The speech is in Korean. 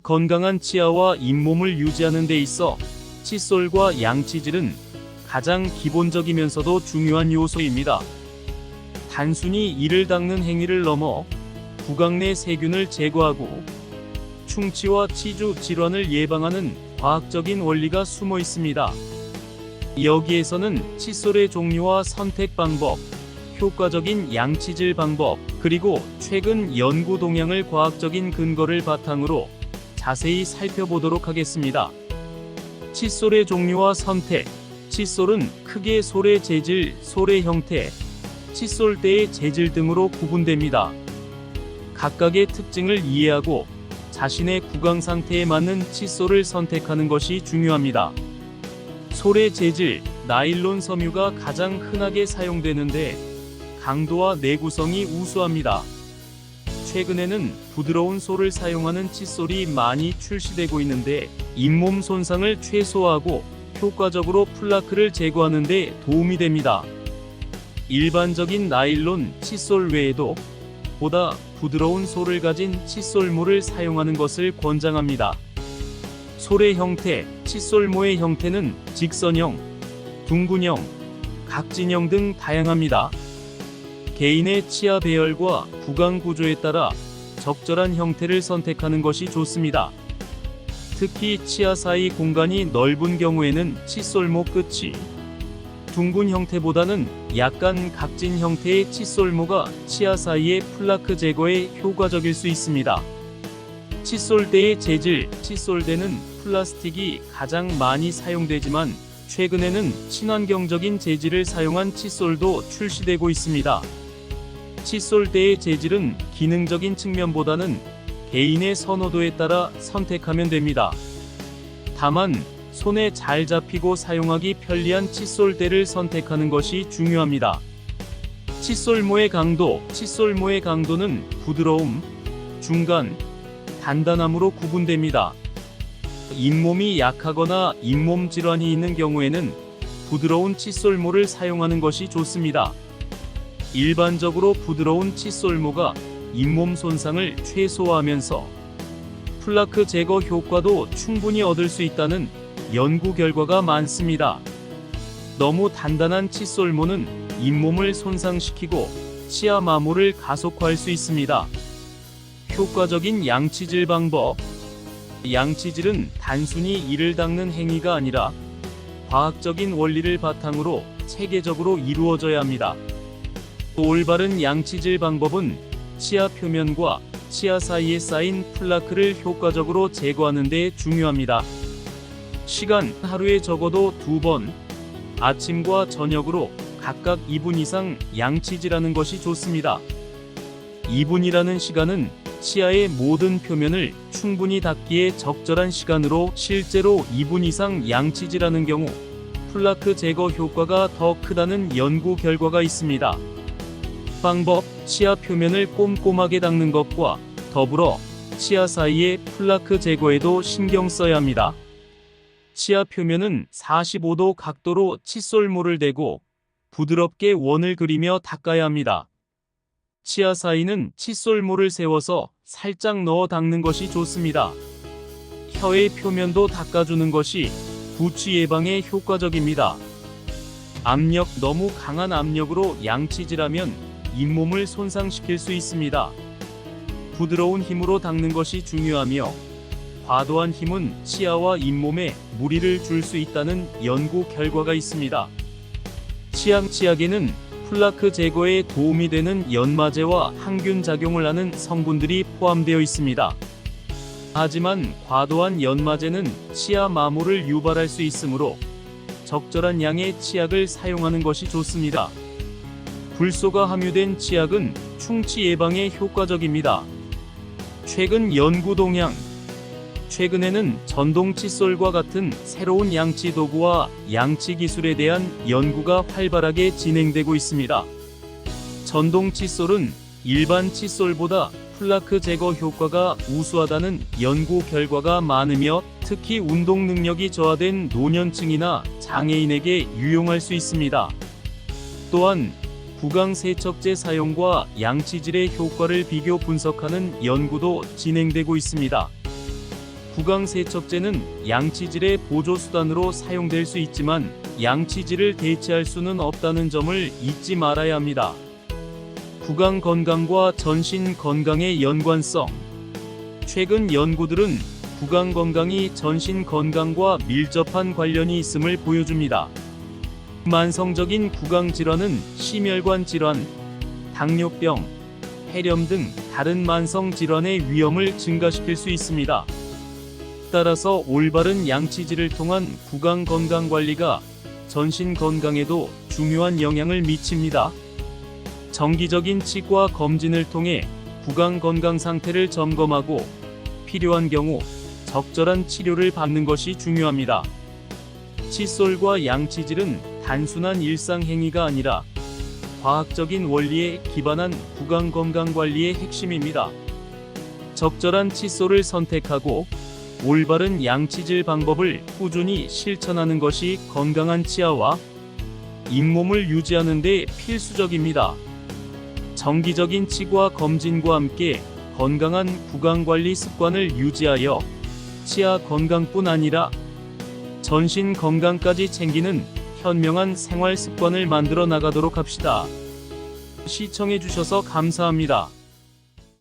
건강한 치아와 잇몸을 유지하는 데 있어 칫솔과 양치질은 가장 기본적이면서도 중요한 요소입니다. 단순히 이를 닦는 행위를 넘어 구강 내 세균을 제거하고 충치와 치주 질환을 예방하는 과학적인 원리가 숨어 있습니다. 여기에서는 칫솔의 종류와 선택 방법, 효과적인 양치질 방법, 그리고 최근 연구 동향을 과학적인 근거를 바탕으로 자세히 살펴보도록 하겠습니다. 칫솔의 종류와 선택. 칫솔은 크게 솔의 재질, 솔의 형태, 칫솔대의 재질 등으로 구분됩니다. 각각의 특징을 이해하고 자신의 구강 상태에 맞는 칫솔을 선택하는 것이 중요합니다. 솔의 재질, 나일론 섬유가 가장 흔하게 사용되는데 강도와 내구성이 우수합니다. 최근에는 부드러운 솔을 사용하는 칫솔이 많이 출시되고 있는데 잇몸 손상을 최소화하고 효과적으로 플라크를 제거하는 데 도움이 됩니다. 일반적인 나일론 칫솔 외에도 보다 부드러운 솔을 가진 칫솔모를 사용하는 것을 권장합니다. 솔의 형태, 칫솔모의 형태는 직선형, 둥근형, 각진형 등 다양합니다. 개인의 치아 배열과 구강 구조에 따라 적절한 형태를 선택하는 것이 좋습니다. 특히 치아 사이 공간이 넓은 경우에는 칫솔모 끝이 둥근 형태보다는 약간 각진 형태의 칫솔모가 치아 사이의 플라크 제거에 효과적일 수 있습니다. 칫솔대의 재질. 칫솔대는 플라스틱이 가장 많이 사용되지만 최근에는 친환경적인 재질을 사용한 칫솔도 출시되고 있습니다. 칫솔대의 재질은 기능적인 측면보다는 개인의 선호도에 따라 선택하면 됩니다. 다만 손에 잘 잡히고 사용하기 편리한 칫솔대를 선택하는 것이 중요합니다. 칫솔모의 강도. 칫솔모의 강도는 부드러움, 중간, 단단함으로 구분됩니다. 잇몸이 약하거나 잇몸 질환이 있는 경우에는 부드러운 칫솔모를 사용하는 것이 좋습니다. 일반적으로 부드러운 칫솔모가 잇몸 손상을 최소화하면서 플라크 제거 효과도 충분히 얻을 수 있다는 연구 결과가 많습니다. 너무 단단한 칫솔모는 잇몸을 손상시키고 치아 마모를 가속화할 수 있습니다. 효과적인 양치질 방법. 양치질은 단순히 이를 닦는 행위가 아니라 과학적인 원리를 바탕으로 체계적으로 이루어져야 합니다. 올바른 양치질 방법은 치아 표면과 치아 사이에 쌓인 플라크를 효과적으로 제거하는 데 중요합니다. 시간. 하루에 적어도 2번, 아침과 저녁으로 각각 2분 이상 양치질하는 것이 좋습니다. 2분이라는 시간은 치아의 모든 표면을 충분히 닦기에 적절한 시간으로 실제로 2분 이상 양치질하는 경우 플라크 제거 효과가 더 크다는 연구 결과가 있습니다. 방법. 치아 표면을 꼼꼼하게 닦는 것과 더불어 치아 사이의 플라크 제거에도 신경 써야 합니다. 치아 표면은 45도 각도로 칫솔모를 대고 부드럽게 원을 그리며 닦아야 합니다. 치아 사이는 칫솔모를 세워서 살짝 넣어 닦는 것이 좋습니다. 혀의 표면도 닦아주는 것이 구취 예방에 효과적입니다. 압력. 너무 강한 압력으로 양치질하면 잇몸을 손상시킬 수 있습니다. 부드러운 힘으로 닦는 것이 중요하며 과도한 힘은 치아와 잇몸에 무리를 줄 수 있다는 연구 결과가 있습니다. 치약에는 플라크 제거에 도움이 되는 연마제와 항균 작용을 하는 성분들이 포함되어 있습니다. 하지만 과도한 연마제는 치아 마모를 유발할 수 있으므로 적절한 양의 치약을 사용하는 것이 좋습니다. 불소가 함유된 치약은 충치 예방에 효과적입니다. 최근 연구 동향. 최근에는 전동 칫솔과 같은 새로운 양치 도구와 양치 기술에 대한 연구가 활발하게 진행되고 있습니다. 전동 칫솔은 일반 칫솔보다 플라크 제거 효과가 우수하다는 연구 결과가 많으며 특히 운동 능력이 저하된 노년층이나 장애인에게 유용할 수 있습니다. 또한 구강 세척제 사용과 양치질의 효과를 비교 분석하는 연구도 진행되고 있습니다. 구강세척제는 양치질의 보조수단으로 사용될 수 있지만 양치질을 대체할 수는 없다는 점을 잊지 말아야 합니다. 구강 건강과 전신 건강의 연관성. 최근 연구들은 구강 건강이 전신 건강과 밀접한 관련이 있음을 보여줍니다. 만성적인 구강 질환은 심혈관 질환, 당뇨병, 폐렴 등 다른 만성 질환의 위험을 증가시킬 수 있습니다. 따라서 올바른 양치질을 통한 구강 건강 관리가 전신 건강에도 중요한 영향을 미칩니다. 정기적인 치과 검진을 통해 구강 건강 상태를 점검하고 필요한 경우 적절한 치료를 받는 것이 중요합니다. 칫솔과 양치질은 단순한 일상 행위가 아니라 과학적인 원리에 기반한 구강 건강 관리의 핵심입니다. 적절한 칫솔을 선택하고 올바른 양치질 방법을 꾸준히 실천하는 것이 건강한 치아와 잇몸을 유지하는 데 필수적입니다. 정기적인 치과 검진과 함께 건강한 구강 관리 습관을 유지하여 치아 건강뿐 아니라 전신 건강까지 챙기는 현명한 생활 습관을 만들어 나가도록 합시다. 시청해 주셔서 감사합니다.